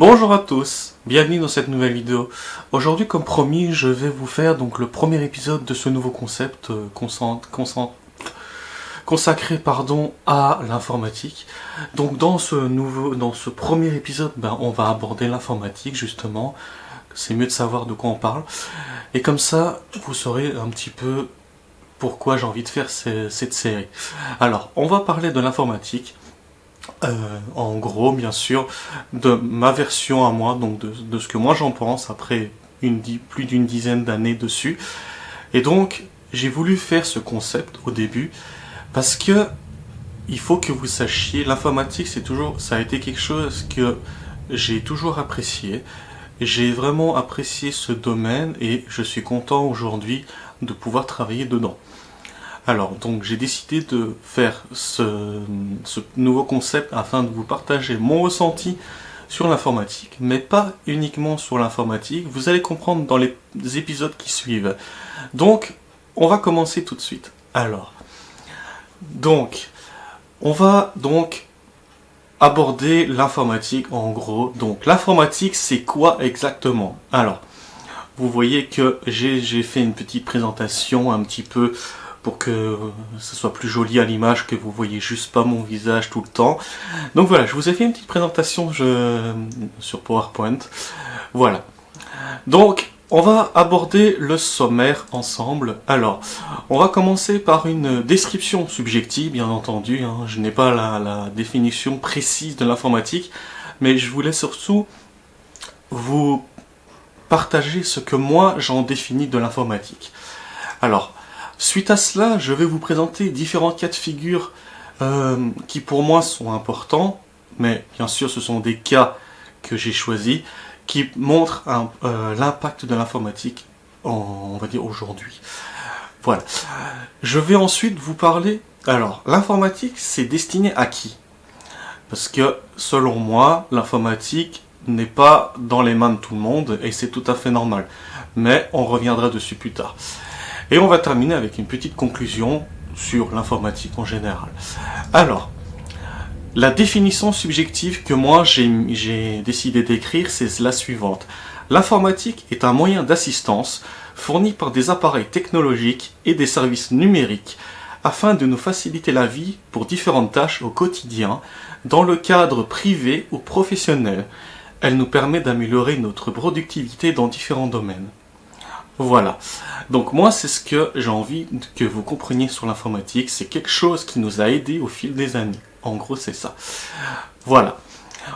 Bonjour à tous, bienvenue dans cette nouvelle vidéo. Aujourd'hui, comme promis, je vais vous faire donc le premier épisode de ce nouveau concept consacré à l'informatique. Donc dans ce premier épisode, on va aborder l'informatique justement. C'est mieux de savoir de quoi on parle. Et comme ça, vous saurez un petit peu pourquoi j'ai envie de faire cette série. Alors, on va parler de l'informatique. En gros, bien sûr, de ma version à moi, donc de ce que moi j'en pense après plus d'une dizaine d'années dessus. Et donc, j'ai voulu faire ce concept au début parce que il faut que vous sachiez, l'informatique ça a été quelque chose que j'ai toujours apprécié. J'ai vraiment apprécié ce domaine et je suis content aujourd'hui de pouvoir travailler dedans. Alors, donc j'ai décidé de faire ce nouveau concept afin de vous partager mon ressenti sur l'informatique, mais pas uniquement sur l'informatique, vous allez comprendre dans les épisodes qui suivent. Donc, on va commencer tout de suite. Alors, on va aborder l'informatique en gros. Donc, l'informatique, c'est quoi exactement? Alors, vous voyez que j'ai fait une petite présentation un petit peu pour que ce soit plus joli à l'image, que vous voyez juste pas mon visage tout le temps. Donc voilà, je vous ai fait une petite présentation sur PowerPoint. Voilà. Donc, on va aborder le sommaire ensemble. Alors, on va commencer par une description subjective, bien entendu. Je n'ai pas la définition précise de l'informatique, mais je voulais surtout vous partager ce que moi j'en définis de l'informatique. Alors, suite à cela, je vais vous présenter différents cas de figure qui pour moi sont importants, mais bien sûr ce sont des cas que j'ai choisis, qui montrent l'impact de l'informatique, on va dire aujourd'hui. Voilà. Je vais ensuite vous parler... Alors, l'informatique, c'est destiné à qui? Parce que, selon moi, l'informatique n'est pas dans les mains de tout le monde, et c'est tout à fait normal. Mais on reviendra dessus plus tard. Et on va terminer avec une petite conclusion sur l'informatique en général. Alors, la définition subjective que moi j'ai décidé d'écrire, c'est la suivante. L'informatique est un moyen d'assistance fourni par des appareils technologiques et des services numériques afin de nous faciliter la vie pour différentes tâches au quotidien, dans le cadre privé ou professionnel. Elle nous permet d'améliorer notre productivité dans différents domaines. Voilà. Donc moi, c'est ce que j'ai envie que vous compreniez sur l'informatique. C'est quelque chose qui nous a aidés au fil des années. En gros, c'est ça. Voilà.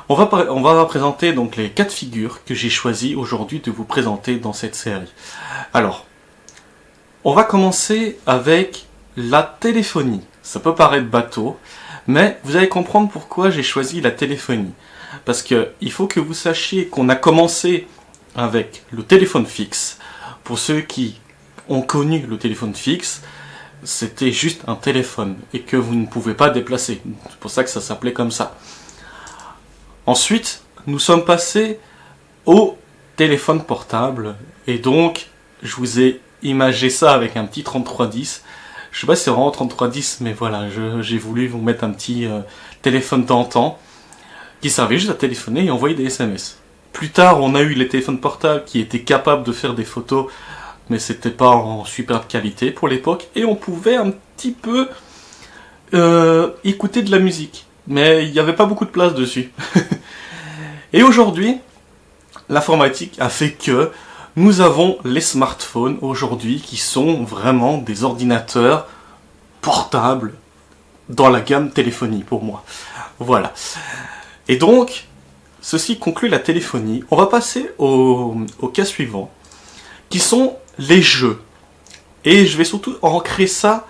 On va présenter donc les cas de figure que j'ai choisi aujourd'hui de vous présenter dans cette série. Alors, on va commencer avec la téléphonie. Ça peut paraître bateau, mais vous allez comprendre pourquoi j'ai choisi la téléphonie. Parce que il faut que vous sachiez qu'on a commencé avec le téléphone fixe. Pour ceux qui ont connu le téléphone fixe, c'était juste un téléphone et que vous ne pouvez pas déplacer. C'est pour ça que ça s'appelait comme ça. Ensuite, nous sommes passés au téléphone portable. Et donc, je vous ai imagé ça avec un petit 3310. Je sais pas si c'est vraiment 3310, mais voilà, j'ai voulu vous mettre un petit téléphone d'antan qui servait juste à téléphoner et envoyer des SMS. Plus tard, on a eu les téléphones portables qui étaient capables de faire des photos, mais c'était pas en superbe qualité pour l'époque, et on pouvait un petit peu écouter de la musique, mais il n'y avait pas beaucoup de place dessus. Et aujourd'hui, l'informatique a fait que nous avons les smartphones aujourd'hui qui sont vraiment des ordinateurs portables dans la gamme téléphonie pour moi. Voilà. Et donc, ceci conclut la téléphonie. On va passer au cas suivant, qui sont les jeux. Et je vais surtout ancrer ça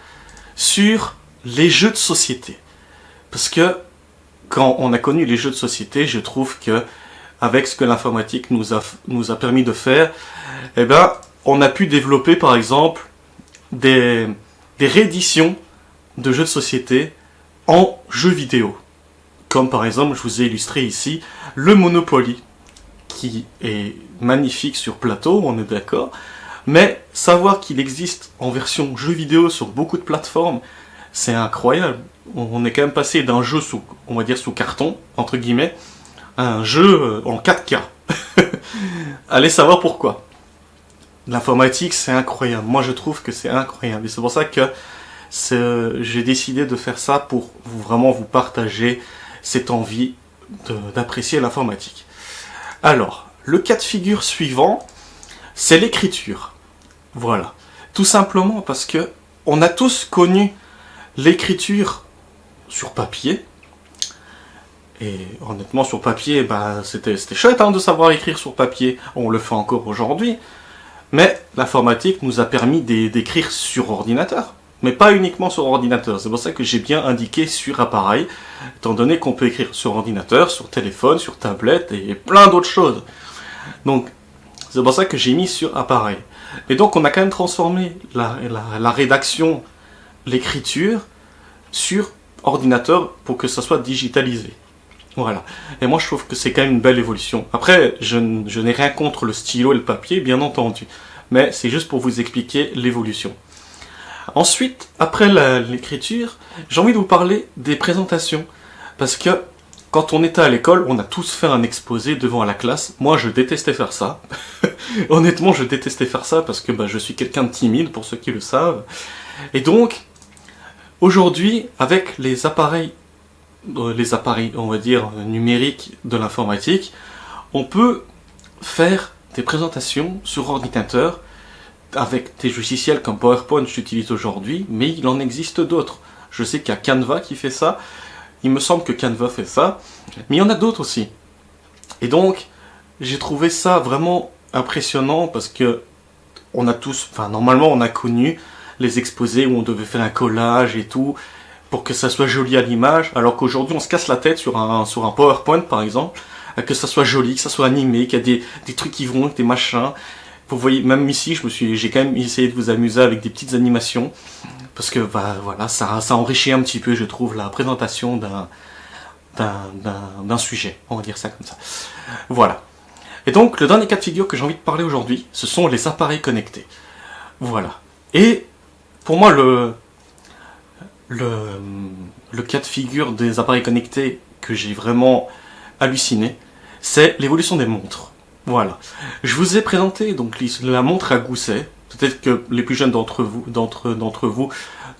sur les jeux de société. Parce que quand on a connu les jeux de société, je trouve que avec ce que l'informatique nous a permis de faire, on a pu développer par exemple des rééditions de jeux de société en jeux vidéo. Comme par exemple, je vous ai illustré ici, le Monopoly, qui est magnifique sur plateau, on est d'accord, mais savoir qu'il existe en version jeu vidéo sur beaucoup de plateformes, c'est incroyable. On est quand même passé d'un jeu on va dire sous carton, entre guillemets, un jeu en 4K. Allez savoir pourquoi. L'informatique, c'est incroyable. Moi, je trouve que c'est incroyable. Et c'est pour ça que j'ai décidé de faire ça pour vraiment vous partager cette envie d'apprécier l'informatique. Alors, le cas de figure suivant, c'est l'écriture. Voilà. Tout simplement parce que on a tous connu l'écriture sur papier. Et honnêtement, sur papier, bah, c'était chouette de savoir écrire sur papier. On le fait encore aujourd'hui. Mais l'informatique nous a permis d'écrire sur ordinateur. Mais pas uniquement sur ordinateur. C'est pour ça que j'ai bien indiqué sur appareil, étant donné qu'on peut écrire sur ordinateur, sur téléphone, sur tablette et plein d'autres choses. Donc, c'est pour ça que j'ai mis sur appareil. Et donc, on a quand même transformé la rédaction, l'écriture, sur ordinateur pour que ça soit digitalisé. Voilà. Et moi, je trouve que c'est quand même une belle évolution. Après, je n'ai rien contre le stylo et le papier, bien entendu. Mais c'est juste pour vous expliquer l'évolution. Ensuite, après l'écriture, j'ai envie de vous parler des présentations. Parce que quand on était à l'école, on a tous fait un exposé devant la classe. Moi, je détestais faire ça. Honnêtement, je détestais faire ça parce que je suis quelqu'un de timide, pour ceux qui le savent. Et donc, aujourd'hui, avec les appareils, on va dire, numériques de l'informatique, on peut faire des présentations sur ordinateur avec des logiciels comme PowerPoint, j'utilise aujourd'hui, mais il en existe d'autres. Je sais qu'il y a Canva qui fait ça, il me semble que Canva fait ça, mais il y en a d'autres aussi. Et donc, j'ai trouvé ça vraiment impressionnant parce que on a tous, normalement on a connu les exposés où on devait faire un collage et tout, pour que ça soit joli à l'image, alors qu'aujourd'hui on se casse la tête sur un PowerPoint par exemple, que ça soit joli, que ça soit animé, qu'il y a des trucs qui vont, des machins. Vous voyez, même ici, j'ai quand même essayé de vous amuser avec des petites animations, parce que voilà, ça enrichit un petit peu, je trouve, la présentation d'un sujet, on va dire ça comme ça. Voilà. Et donc, le dernier cas de figure que j'ai envie de parler aujourd'hui, ce sont les appareils connectés. Voilà. Et pour moi, le cas de figure des appareils connectés que j'ai vraiment halluciné, c'est l'évolution des montres. Voilà. Je vous ai présenté donc la montre à gousset. Peut-être que les plus jeunes d'entre vous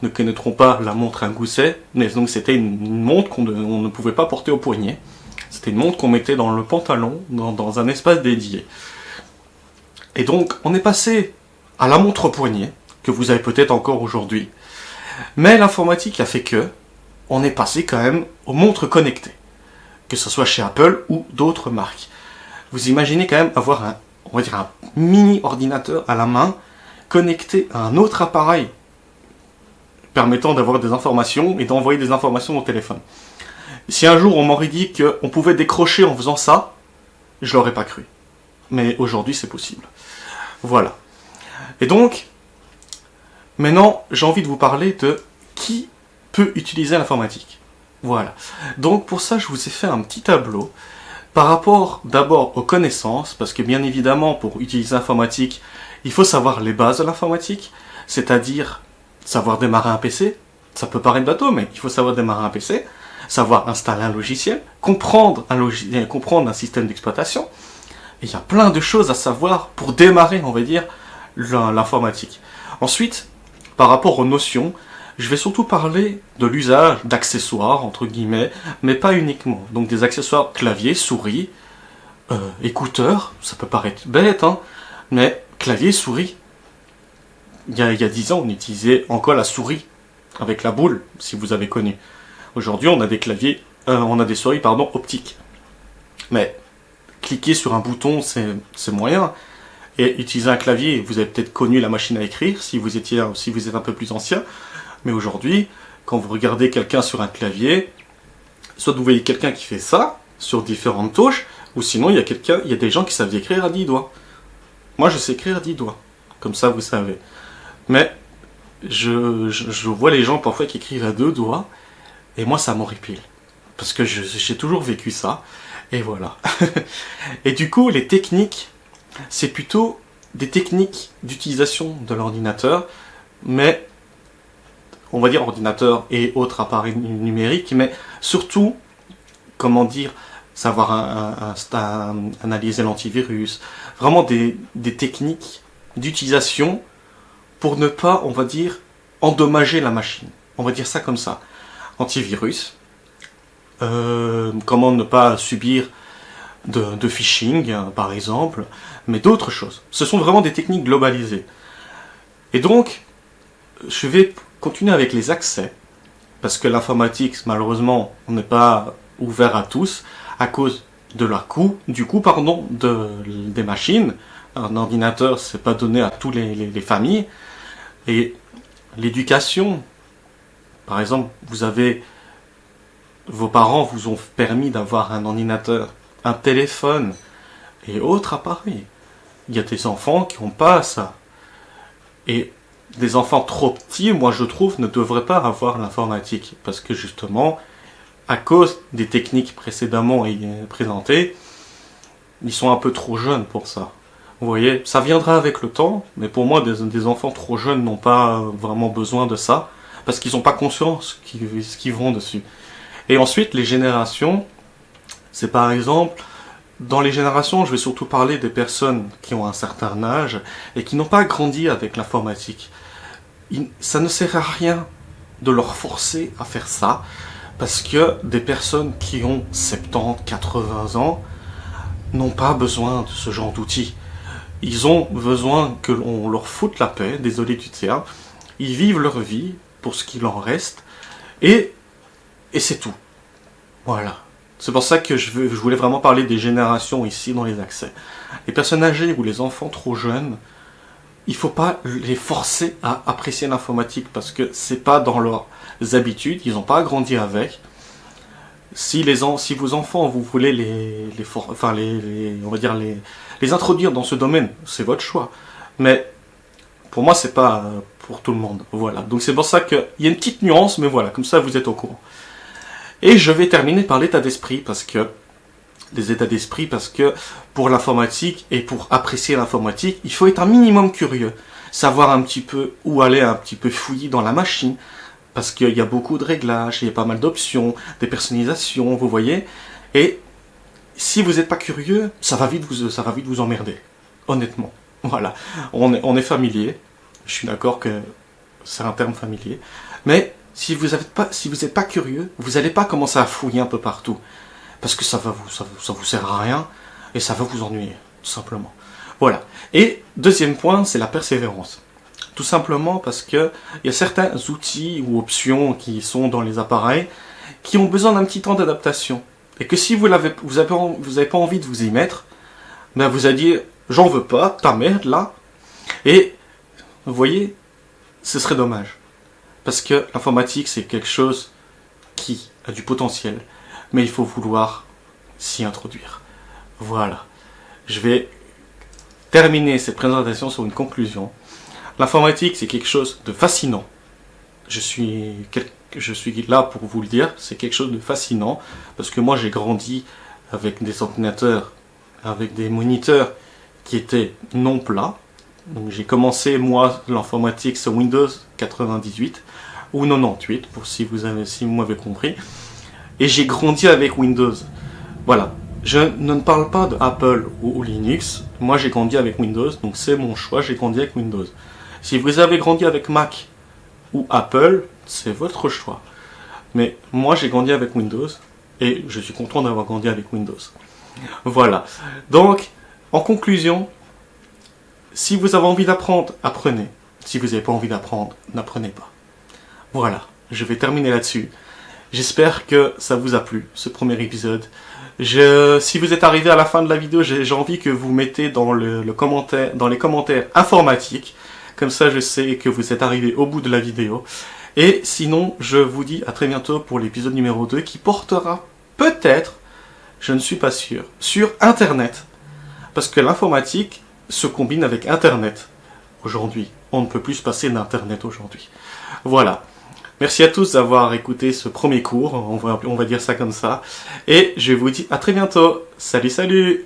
ne connaîtront pas la montre à gousset, mais donc c'était une montre qu'on ne pouvait pas porter au poignet. C'était une montre qu'on mettait dans le pantalon, dans un espace dédié. Et donc, on est passé à la montre au poignet, que vous avez peut-être encore aujourd'hui. Mais l'informatique a fait que on est passé quand même aux montres connectées, que ce soit chez Apple ou d'autres marques. Vous imaginez quand même avoir on va dire un mini ordinateur à la main connecté à un autre appareil permettant d'avoir des informations et d'envoyer des informations au téléphone. Si un jour on m'aurait dit qu'on pouvait décrocher en faisant ça, je l'aurais pas cru. Mais aujourd'hui c'est possible. Voilà. Et donc, maintenant j'ai envie de vous parler de qui peut utiliser l'informatique. Voilà. Donc pour ça je vous ai fait un petit tableau par rapport d'abord aux connaissances, parce que bien évidemment pour utiliser l'informatique, il faut savoir les bases de l'informatique, c'est-à-dire savoir démarrer un PC. Ça peut paraître bateau, mais il faut savoir démarrer un PC, savoir installer un logiciel, comprendre un système d'exploitation. Et il y a plein de choses à savoir pour démarrer, on va dire, l'informatique. Ensuite, par rapport aux notions, je vais surtout parler de l'usage d'accessoires, entre guillemets, mais pas uniquement. Donc des accessoires clavier, souris, écouteurs, ça peut paraître bête, mais clavier, souris. Il y a 10 ans, on utilisait encore la souris, avec la boule, si vous avez connu. Aujourd'hui, on a des claviers, souris, optiques. Mais cliquer sur un bouton, c'est moyen. Et utiliser un clavier, vous avez peut-être connu la machine à écrire, si vous êtes un peu plus ancien. Mais aujourd'hui, quand vous regardez quelqu'un sur un clavier, soit vous voyez quelqu'un qui fait ça, sur différentes touches, ou sinon il y a des gens qui savent écrire à 10 doigts. Moi je sais écrire à 10 doigts, comme ça vous savez. Mais je vois les gens parfois qui écrivent à 2 doigts, et moi ça m'horripile. Parce que j'ai toujours vécu ça, et voilà. Et du coup, les techniques, c'est plutôt des techniques d'utilisation de l'ordinateur, mais on va dire ordinateur et autres appareils numériques, mais surtout, comment dire, savoir analyser l'antivirus, vraiment des techniques d'utilisation pour ne pas, on va dire, endommager la machine. On va dire ça comme ça. Antivirus, comment ne pas subir de phishing, par exemple, mais d'autres choses. Ce sont vraiment des techniques globalisées. Et donc, je vais continuer avec les accès, parce que l'informatique, malheureusement, on n'est pas ouvert à tous, à cause de leur coût, des machines. Un ordinateur, c'est pas donné à tous les familles. Et l'éducation, par exemple, vos parents vous ont permis d'avoir un ordinateur, un téléphone et autres appareils. Il y a des enfants qui n'ont pas ça. Et des enfants trop petits, moi je trouve, ne devraient pas avoir l'informatique. Parce que justement, à cause des techniques précédemment présentées, ils sont un peu trop jeunes pour ça. Vous voyez, ça viendra avec le temps, mais pour moi, des enfants trop jeunes n'ont pas vraiment besoin de ça, parce qu'ils n'ont pas conscience ce qu'ils vont dessus. Et ensuite, les générations, c'est par exemple, dans les générations, je vais surtout parler des personnes qui ont un certain âge et qui n'ont pas grandi avec l'informatique. Ça ne sert à rien de leur forcer à faire ça, parce que des personnes qui ont 70, 80 ans n'ont pas besoin de ce genre d'outils. Ils ont besoin que l'on leur foute la paix, désolé du terme. Ils vivent leur vie pour ce qu'il en reste, et c'est tout. Voilà. C'est pour ça que je voulais vraiment parler des générations ici dans les accès. Les personnes âgées ou les enfants trop jeunes, il ne faut pas les forcer à apprécier l'informatique, parce que c'est pas dans leurs habitudes, ils n'ont pas grandi avec. Si vos enfants, vous voulez les introduire dans ce domaine, c'est votre choix. Mais pour moi, c'est pas pour tout le monde. Voilà. Donc c'est pour ça qu'il y a une petite nuance, mais voilà, comme ça vous êtes au courant. Et je vais terminer par l'état d'esprit, parce que pour l'informatique et pour apprécier l'informatique, il faut être un minimum curieux, savoir un petit peu où aller, un petit peu fouiller dans la machine, parce qu'il y a beaucoup de réglages, il y a pas mal d'options, des personnalisations, vous voyez. Et si vous n'êtes pas curieux, ça va vite vous emmerder, honnêtement. Voilà, on est familier, je suis d'accord que c'est un terme familier, mais si vous n'êtes pas curieux, vous n'allez pas commencer à fouiller un peu partout, parce que ça vous sert à rien, et ça va vous ennuyer, tout simplement. Voilà. Et deuxième point, c'est la persévérance. Tout simplement parce que il y a certains outils ou options qui sont dans les appareils qui ont besoin d'un petit temps d'adaptation. Et que si vous avez pas envie de vous y mettre, ben vous allez dire, j'en veux pas, ta merde là. Et vous voyez, ce serait dommage. Parce que l'informatique, c'est quelque chose qui a du potentiel, mais il faut vouloir s'y introduire. Voilà. Je vais terminer cette présentation sur une conclusion. L'informatique, c'est quelque chose de fascinant. Je suis là pour vous le dire, c'est quelque chose de fascinant, parce que moi j'ai grandi avec des ordinateurs, avec des moniteurs qui étaient non plats. Donc j'ai commencé moi l'informatique sur Windows 98 ou 98, si vous m'avez compris. Et j'ai grandi avec Windows. Voilà. Je ne parle pas de Apple ou Linux. Moi j'ai grandi avec Windows, donc c'est mon choix, j'ai grandi avec Windows. Si vous avez grandi avec Mac ou Apple, c'est votre choix. Mais moi, j'ai grandi avec Windows et je suis content d'avoir grandi avec Windows. Voilà. Donc, en conclusion, si vous avez envie d'apprendre, apprenez. Si vous n'avez pas envie d'apprendre, n'apprenez pas. Voilà. Je vais terminer là-dessus. J'espère que ça vous a plu, ce premier épisode. Si vous êtes arrivé à la fin de la vidéo, j'ai envie que vous mettez dans les commentaires informatiques. Comme ça, je sais que vous êtes arrivé au bout de la vidéo. Et sinon, je vous dis à très bientôt pour l'épisode numéro 2 qui portera peut-être, je ne suis pas sûr, sur Internet. Parce que l'informatique se combine avec Internet aujourd'hui. On ne peut plus se passer d'Internet aujourd'hui. Voilà. Merci à tous d'avoir écouté ce premier cours, on va dire ça comme ça. Et je vous dis à très bientôt. Salut, salut!